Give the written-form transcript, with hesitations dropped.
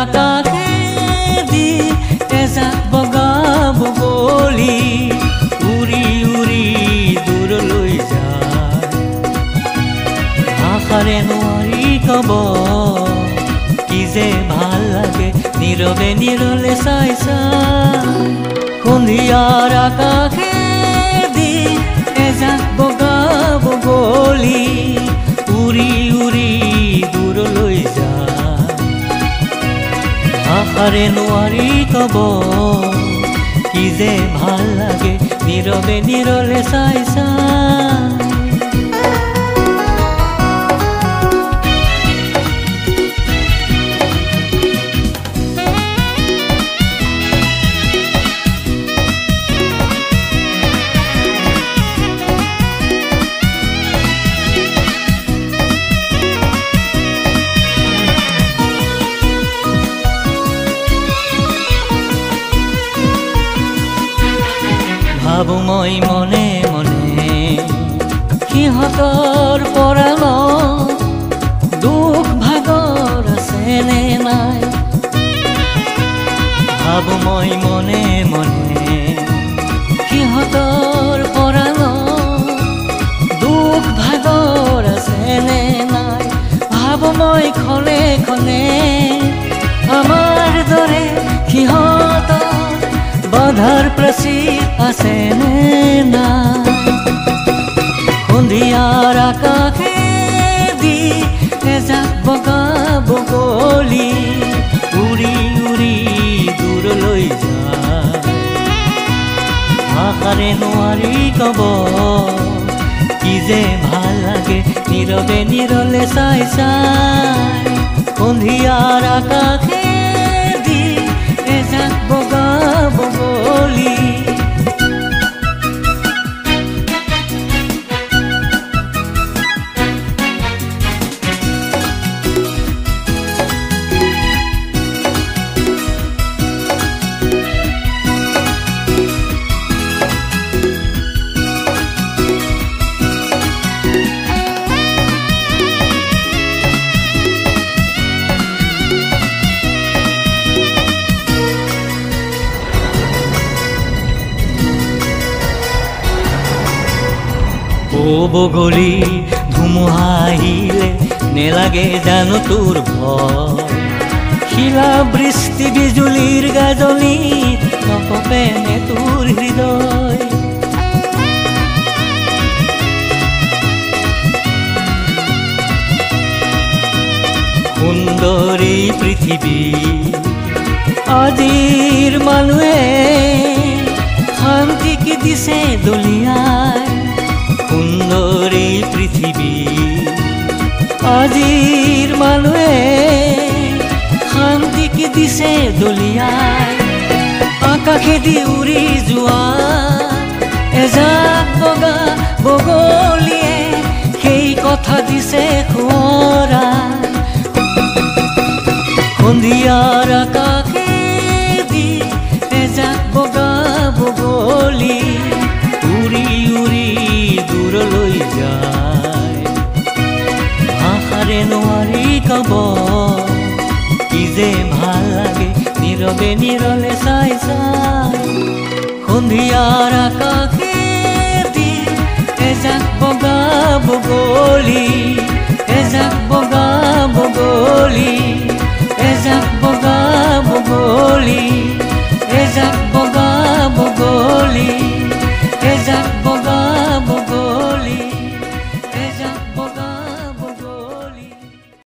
আকাশেদি এজাক বগা বগলী উৰি উৰি দূৰলৈ যায় ভাষাৰে নোৱাৰি কব কি যে ভাল লাগে নীৰৱে নীৰলে চাই চাই সন্ধিয়াৰ আকাশেদি এজাক বগা বগলী উৰি উৰি দূৰলৈ যায় ভাষাৰে নোৱাৰি কব কি যে ভাল লাগে নীৰৱে নীৰলে চাই চাই ভাবো মই মনে মনে সিহঁতৰ পৰা দুখ ভাগৰ আছেনে নাই ভাবো মই মনে মনে সিহঁতৰ পৰা দুখ ভাগৰ আছেনে নাই ভাবো মই খনে খনে আমাৰ দৰে সিহঁতৰ বাধাৰ প্ৰাচীৰ আছেনে নাই সন্ধিয়াৰ আকাশেদি এজাক বগা বগলী উৰি উৰি দূৰলৈ যায় ভাষাৰে নোৱাৰি কব কি যে ভাল লাগে নীৰৱে নীৰলে চাই চাই সন্ধিয়াৰ আকাশেদি এজাক বগা বগলী ও বগলী ধুমুহা আহিলে নেলাগে জানো তোৰ ভয় শিলা বৃষ্টি বিজুলীৰ গাজনিত নকপেনে তোৰ হৃদয় সুন্দৰী পৃথিৱী আজিৰ মানুহে শান্তি কি দিছে দলিয়াই সুন্দৰী পৃথিৱী আজিৰ মানুহে শান্তি কি দিছে দলিয়াই আকাশেদি উৰি যোৱা এজাক বগা বগলীয়ে সেই কথা দিছে সোঁৱৰাই সন্ধিয়াৰ আকাশেদি এজাক বগা বগলী উৰি উৰি দূৰলৈ যায় ভাষাৰে নোৱাৰি কব কি যে ভাল লাগে নীৰৱে নীৰলে চাই চাই সন্ধিয়াৰ আকাশেদি এজাক বগা বগলী এজাক বগা বগলী